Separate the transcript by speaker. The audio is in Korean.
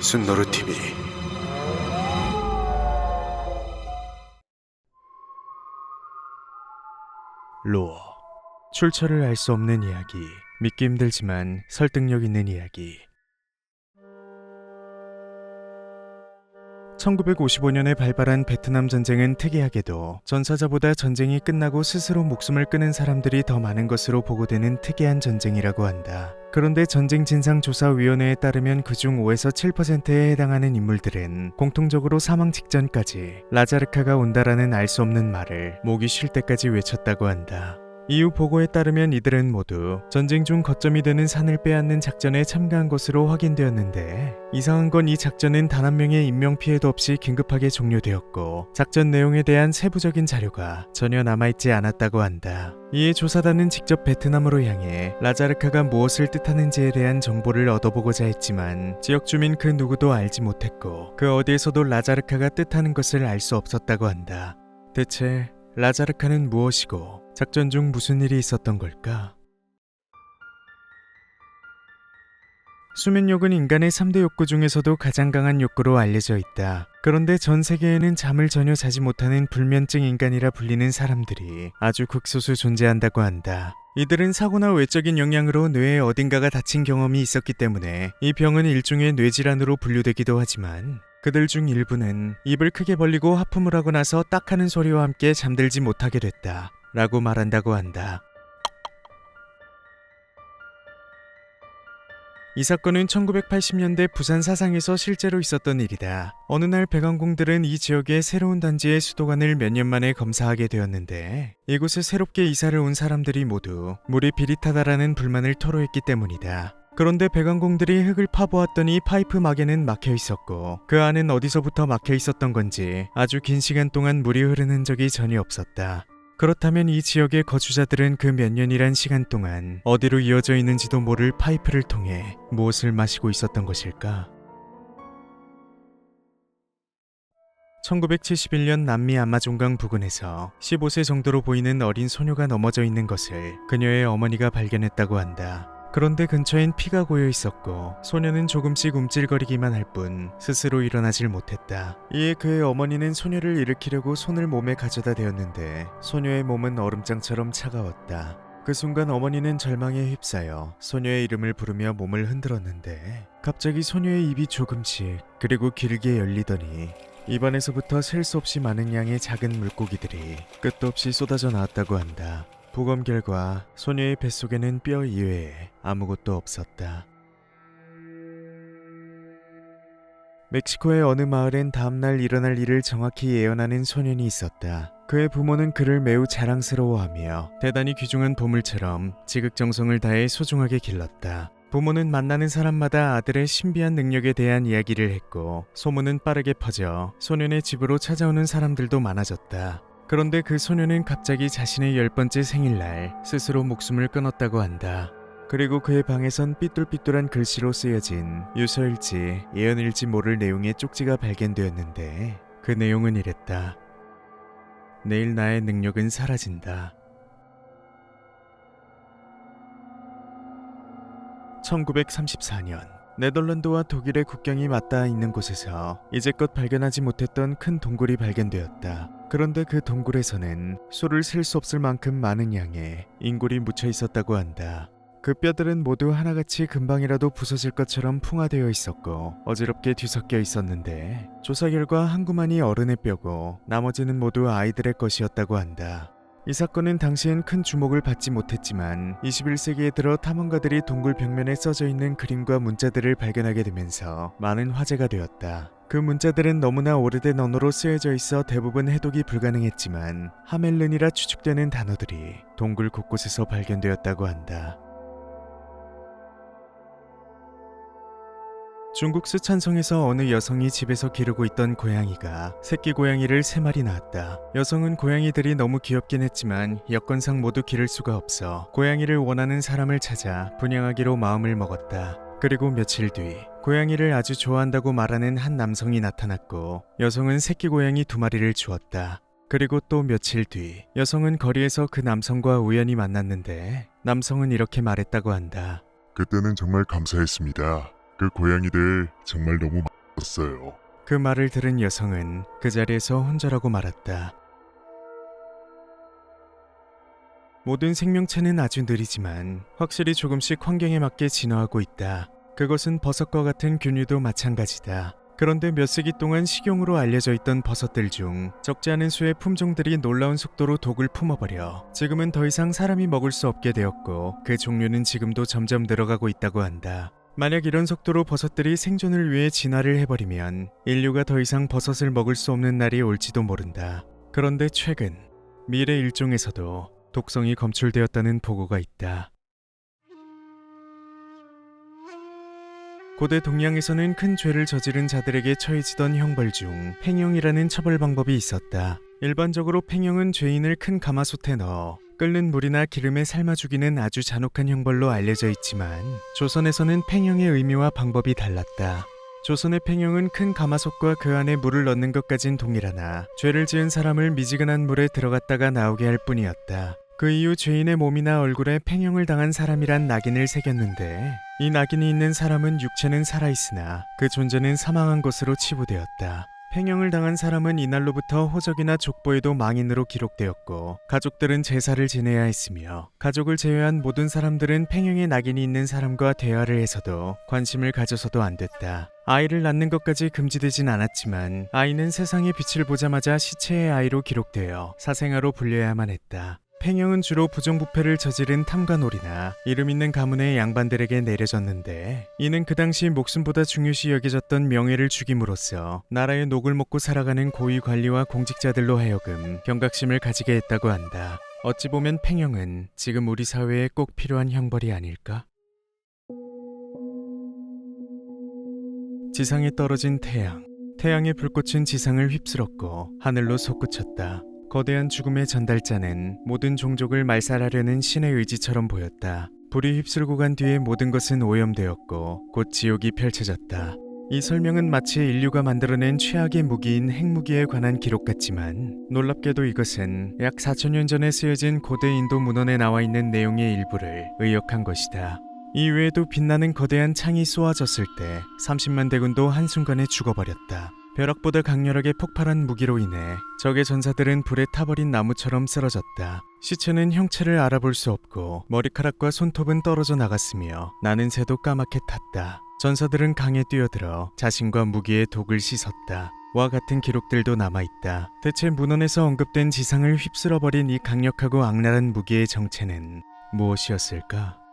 Speaker 1: 순노루 TV.
Speaker 2: 로어. 출처를 알 수 없는 이야기. 믿기 힘들지만 설득력 있는 이야기. 1955년에 발발한 베트남 전쟁은 특이하게도 전사자보다 전쟁이 끝나고 스스로 목숨을 끊은 사람들이 더 많은 것으로 보고되는 특이한 전쟁이라고 한다. 그런데 전쟁진상조사위원회에 따르면 그중 5에서 7%에 해당하는 인물들은 공통적으로 사망 직전까지 라자르카가 온다라는 알 수 없는 말을 목이 쉴 때까지 외쳤다고 한다. 이후 보고에 따르면 이들은 모두 전쟁 중 거점이 되는 산을 빼앗는 작전에 참가한 것으로 확인되었는데, 이상한 건 이 작전은 단 한 명의 인명피해도 없이 긴급하게 종료되었고 작전 내용에 대한 세부적인 자료가 전혀 남아있지 않았다고 한다. 이에 조사단은 직접 베트남으로 향해 라자르카가 무엇을 뜻하는지에 대한 정보를 얻어보고자 했지만 지역 주민 그 누구도 알지 못했고 그 어디에서도 라자르카가 뜻하는 것을 알 수 없었다고 한다. 대체 라자르카는 무엇이고 작전 중 무슨 일이 있었던 걸까? 수면욕은 인간의 3대 욕구 중에서도 가장 강한 욕구로 알려져 있다. 그런데 전 세계에는 잠을 전혀 자지 못하는 불면증 인간이라 불리는 사람들이 아주 극소수 존재한다고 한다. 이들은 사고나 외적인 영향으로 뇌의 어딘가가 다친 경험이 있었기 때문에 이 병은 일종의 뇌질환으로 분류되기도 하지만, 그들 중 일부는 입을 크게 벌리고 하품을 하고 나서 딱 하는 소리와 함께 잠들지 못하게 됐다 라고 말한다고 한다. 이 사건은 1980년대 부산 사상에서 실제로 있었던 일이다. 어느 날 백왕공들은 이 지역의 새로운 단지의 수도관을 몇 년 만에 검사하게 되었는데, 이곳에 새롭게 이사를 온 사람들이 모두 물이 비릿하다라는 불만을 토로했기 때문이다. 그런데 백왕공들이 흙을 파보았더니 파이프 막에는 막혀 있었고 그 안은 어디서부터 막혀 있었던 건지 아주 긴 시간 동안 물이 흐르는 적이 전혀 없었다. 그렇다면 이 지역의 거주자들은 그 몇 년이란 시간 동안 어디로 이어져 있는지도 모를 파이프를 통해 무엇을 마시고 있었던 것일까? 1971년 남미 아마존강 부근에서 15세 정도로 보이는 어린 소녀가 넘어져 있는 것을 그녀의 어머니가 발견했다고 한다. 그런데 근처엔 피가 고여 있었고 소녀는 조금씩 움찔거리기만 할 뿐 스스로 일어나질 못했다. 이에 그의 어머니는 소녀를 일으키려고 손을 몸에 가져다 대었는데 소녀의 몸은 얼음장처럼 차가웠다. 그 순간 어머니는 절망에 휩싸여 소녀의 이름을 부르며 몸을 흔들었는데 갑자기 소녀의 입이 조금씩 그리고 길게 열리더니 입안에서부터 셀 수 없이 많은 양의 작은 물고기들이 끝도 없이 쏟아져 나왔다고 한다. 부검 결과 소녀의 뱃속에는 뼈 이외에 아무것도 없었다. 멕시코의 어느 마을엔 다음날 일어날 일을 정확히 예언하는 소년이 있었다. 그의 부모는 그를 매우 자랑스러워하며 대단히 귀중한 보물처럼 지극정성을 다해 소중하게 길렀다. 부모는 만나는 사람마다 아들의 신비한 능력에 대한 이야기를 했고 소문은 빠르게 퍼져 소년의 집으로 찾아오는 사람들도 많아졌다. 그런데 그 소녀는 갑자기 자신의 10번째 생일날 스스로 목숨을 끊었다고 한다. 그리고 그의 방에선 삐뚤삐뚤한 글씨로 쓰여진 유서일지 예언일지 모를 내용의 쪽지가 발견되었는데 그 내용은 이랬다. 내일 나의 능력은 사라진다. 1934년 네덜란드와 독일의 국경이 맞닿아 있는 곳에서 이제껏 발견하지 못했던 큰 동굴이 발견되었다. 그런데 그 동굴에서는 수를 셀 수 없을 만큼 많은 양의 인골이 묻혀 있었다고 한다. 그 뼈들은 모두 하나같이 금방이라도 부서질 것처럼 풍화되어 있었고 어지럽게 뒤섞여 있었는데 조사 결과 한 구만이 어른의 뼈고 나머지는 모두 아이들의 것이었다고 한다. 이 사건은 당시엔 큰 주목을 받지 못했지만 21세기에 들어 탐험가들이 동굴 벽면에 써져 있는 그림과 문자들을 발견하게 되면서 많은 화제가 되었다. 그 문자들은 너무나 오래된 언어로 쓰여져 있어 대부분 해독이 불가능했지만 하멜른이라 추측되는 단어들이 동굴 곳곳에서 발견되었다고 한다. 중국 스촨성에서 어느 여성이 집에서 기르고 있던 고양이가 새끼 고양이를 3마리 낳았다. 여성은 고양이들이 너무 귀엽긴 했지만 여건상 모두 기를 수가 없어 고양이를 원하는 사람을 찾아 분양하기로 마음을 먹었다. 그리고 며칠 뒤 고양이를 아주 좋아한다고 말하는 한 남성이 나타났고 여성은 새끼 고양이 2마리를 주었다. 그리고 또 며칠 뒤 여성은 거리에서 그 남성과 우연히 만났는데 남성은 이렇게 말했다고 한다.
Speaker 3: 그때는 정말 감사했습니다.
Speaker 1: 그 고양이들 정말 너무 많았어요.
Speaker 2: 그 말을 들은 여성은 그 자리에서 혼절하고 말았다. 모든 생명체는 아주 느리지만 확실히 조금씩 환경에 맞게 진화하고 있다. 그것은 버섯과 같은 균류도 마찬가지다. 그런데 몇 세기 동안 식용으로 알려져 있던 버섯들 중 적지 않은 수의 품종들이 놀라운 속도로 독을 품어버려 지금은 더 이상 사람이 먹을 수 없게 되었고 그 종류는 지금도 점점 늘어가고 있다고 한다. 만약 이런 속도로 버섯들이 생존을 위해 진화를 해버리면 인류가 더 이상 버섯을 먹을 수 없는 날이 올지도 모른다. 그런데 최근 미래 일종에서도 독성이 검출되었다는 보고가 있다. 고대 동양에서는 큰 죄를 저지른 자들에게 처해지던 형벌 중 팽형이라는 처벌 방법이 있었다. 일반적으로 팽형은 죄인을 큰 가마솥에 넣어 끓는 물이나 기름에 삶아 죽이는 아주 잔혹한 형벌로 알려져 있지만 조선에서는 팽형의 의미와 방법이 달랐다. 조선의 팽형은 큰 가마솥과 그 안에 물을 넣는 것까진 동일하나 죄를 지은 사람을 미지근한 물에 들어갔다가 나오게 할 뿐이었다. 그 이후 죄인의 몸이나 얼굴에 팽형을 당한 사람이란 낙인을 새겼는데 이 낙인이 있는 사람은 육체는 살아있으나 그 존재는 사망한 것으로 치부되었다. 팽형을 당한 사람은 이날로부터 호적이나 족보에도 망인으로 기록되었고 가족들은 제사를 지내야 했으며 가족을 제외한 모든 사람들은 팽형의 낙인이 있는 사람과 대화를 해서도 관심을 가져서도 안 됐다. 아이를 낳는 것까지 금지되진 않았지만 아이는 세상의 빛을 보자마자 시체의 아이로 기록되어 사생아로 불려야만 했다. 팽형은 주로 부정부패를 저지른 탐관오리나 이름 있는 가문의 양반들에게 내려졌는데 이는 그 당시 목숨보다 중요시 여겨졌던 명예를 죽임으로써 나라의 녹을 먹고 살아가는 고위 관리와 공직자들로 하여금 경각심을 가지게 했다고 한다. 어찌 보면 팽형은 지금 우리 사회에 꼭 필요한 형벌이 아닐까? 지상에 떨어진 태양. 태양의 불꽃은 지상을 휩쓸었고 하늘로 솟구쳤다. 거대한 죽음의 전달자는 모든 종족을 말살하려는 신의 의지처럼 보였다. 불이 휩쓸고 간 뒤에 모든 것은 오염되었고 곧 지옥이 펼쳐졌다. 이 설명은 마치 인류가 만들어낸 최악의 무기인 핵무기에 관한 기록 같지만 놀랍게도 이것은 약 4,000년 전에 쓰여진 고대 인도 문헌에 나와 있는 내용의 일부를 의역한 것이다. 이외에도 빛나는 거대한 창이 쏘아졌을 때 30만 대군도 한순간에 죽어버렸다. 벼락보다 강렬하게 폭발한 무기로 인해 적의 전사들은 불에 타버린 나무처럼 쓰러졌다. 시체는 형체를 알아볼 수 없고 머리카락과 손톱은 떨어져 나갔으며 나는 새도 까맣게 탔다. 전사들은 강에 뛰어들어 자신과 무기의 독을 씻었다. 와 같은 기록들도 남아있다. 대체 문헌에서 언급된 지상을 휩쓸어버린 이 강력하고 악랄한 무기의 정체는 무엇이었을까?